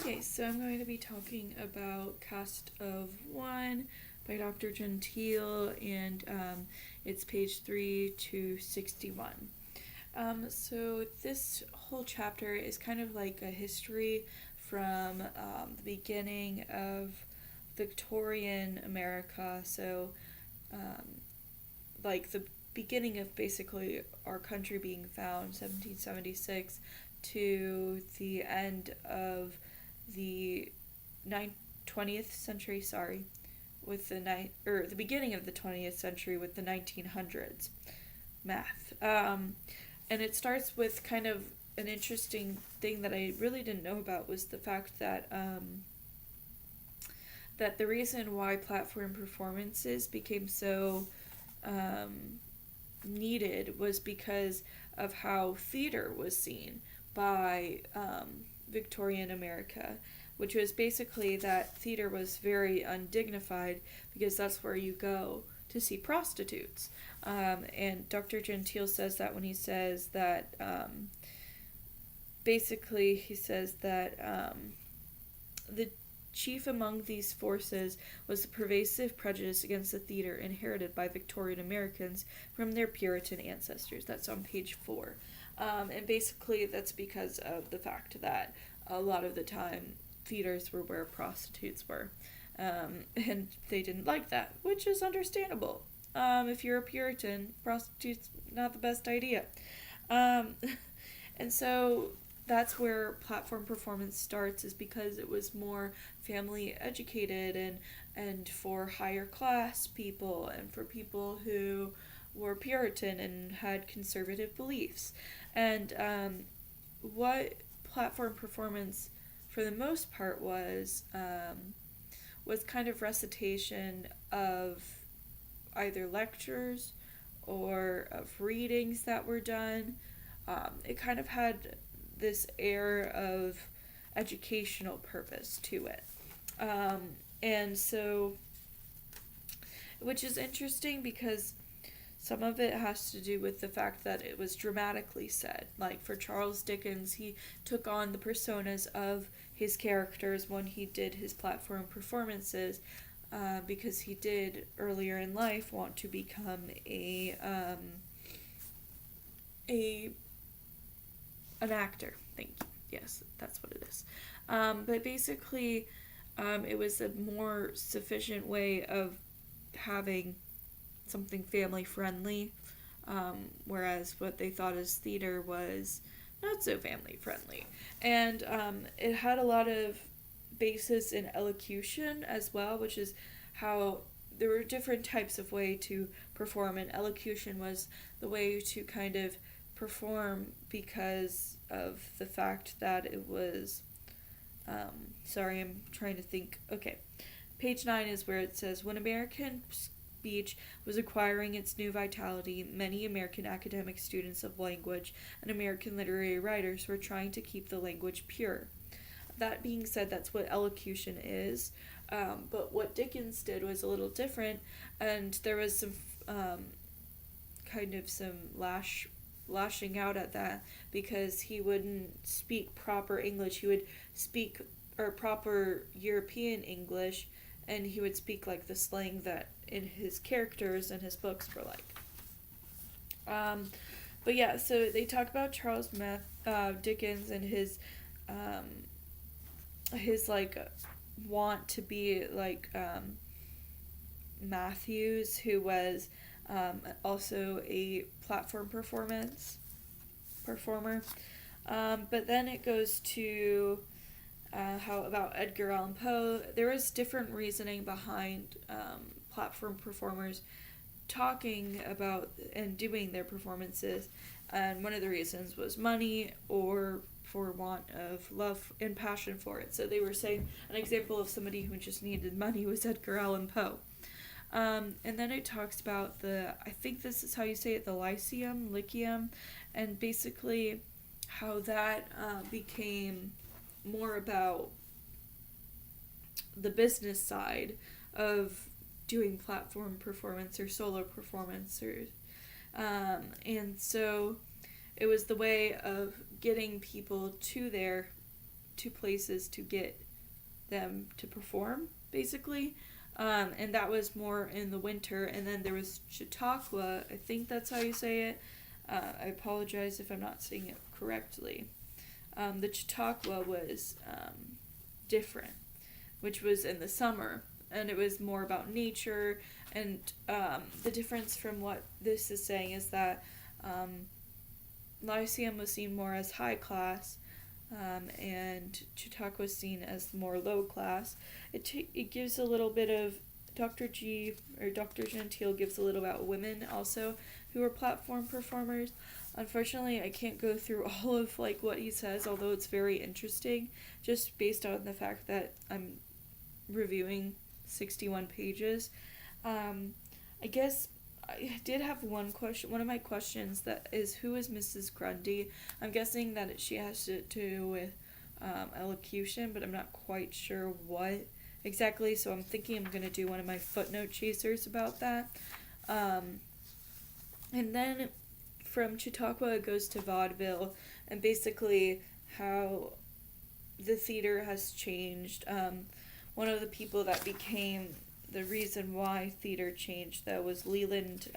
Okay, so I'm going to be talking about Cast of One by Dr. Gentile, and it's page 3 to 61. So this whole chapter is kind of like a history from the beginning of Victorian America, so like the beginning of basically our country being found, 1776, to the end of the 20th century, with the beginning of the 20th century with the 1900s math. And it starts with kind of an interesting thing that I really didn't know about was the fact that that the reason why platform performances became so needed was because of how theater was seen by Victorian America, which was basically that theater was very undignified because that's where you go to see prostitutes. And Dr. Gentile says that when he says that, basically, he says that the chief among these forces was the pervasive prejudice against the theater inherited by Victorian Americans from their Puritan ancestors. That's on page 4. And basically, that's because of the fact that a lot of the time theaters were where prostitutes were. And they didn't like that, which is understandable. If you're a Puritan, prostitute's not the best idea. And so that's where platform performance starts, is because it was more family educated and for higher class people and for people who were Puritan and had conservative beliefs. And what platform performance for the most part was kind of recitation of either lectures or of readings that were done. It kind of had this air of educational purpose to it. And so, which is interesting because some of it has to do with the fact that it was dramatically said. Like for Charles Dickens, he took on the personas of his characters when he did his platform performances, because he did earlier in life want to become an actor. Thank you. Yes, that's what it is. But basically, it was a more sufficient way of having something family friendly, whereas what they thought as theater was not so family friendly. And it had a lot of basis in elocution as well, which is how there were different types of way to perform, and elocution was the way to kind of perform because of the fact that it was sorry, I'm trying to think. Okay, page 9 is where it says, when American speech was acquiring its new vitality, many American academic students of language and American literary writers were trying to keep the language pure. That being said, that's what elocution is, but what Dickens did was a little different, and there was some kind of some lashing out at that, because he wouldn't speak proper English. He would speak proper European English, and he would speak like the slang that in his characters and his books were like. But yeah, so they talk about Charles Dickens and his like want to be like Matthews, who was also a platform performer. But then it goes to how about Edgar Allan Poe. There was different reasoning behind platform performers talking about and doing their performances, and one of the reasons was money or for want of love and passion for it. So they were saying an example of somebody who just needed money was Edgar Allan Poe. And then it talks about I think this is how you say it, the Lyceum, and basically how that became more about the business side of doing platform performance or solo performance, and so it was the way of getting people to their to places to get them to perform, basically. And that was more in the winter. And then there was Chautauqua, I think that's how you say it. I apologize if I'm not saying it correctly. The Chautauqua was different, which was in the summer, and it was more about nature. And the difference from what this is saying is that Lyceum was seen more as high class, and Chautauqua was seen as more low class. It gives a little bit of Dr. Gentile gives a little about women also who are platform performers. Unfortunately, I can't go through all of like what he says, although it's very interesting, just based on the fact that I'm reviewing 61 pages. I guess I did have one question. One of my questions that is, who is Mrs. Grundy? I'm guessing that she has to do with elocution, but I'm not quite sure what exactly. So I'm thinking I'm gonna do one of my footnote chasers about that. And then from Chautauqua it goes to vaudeville, and basically how the theater has changed. One of the people that became the reason why theater changed, though, was Leland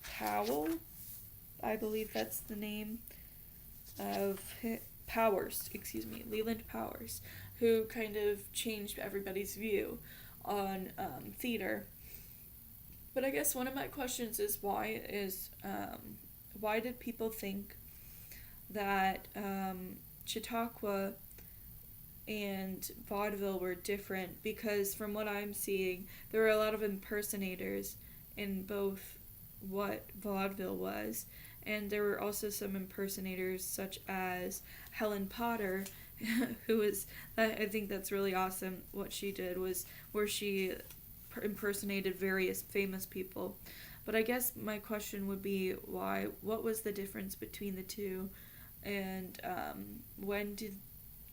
Powell. I believe that's the name of Powers. Excuse me, Leland Powers, who kind of changed everybody's view on theater. But I guess one of my questions is why did people think that Chautauqua and vaudeville were different? Because from what I'm seeing, there were a lot of impersonators in both what vaudeville was, and there were also some impersonators such as Helen Potter, who was, I think that's really awesome. What she did was where she impersonated various famous people. But I guess my question would be what was the difference between the two, and when did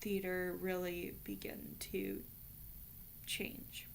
theater really begin to change?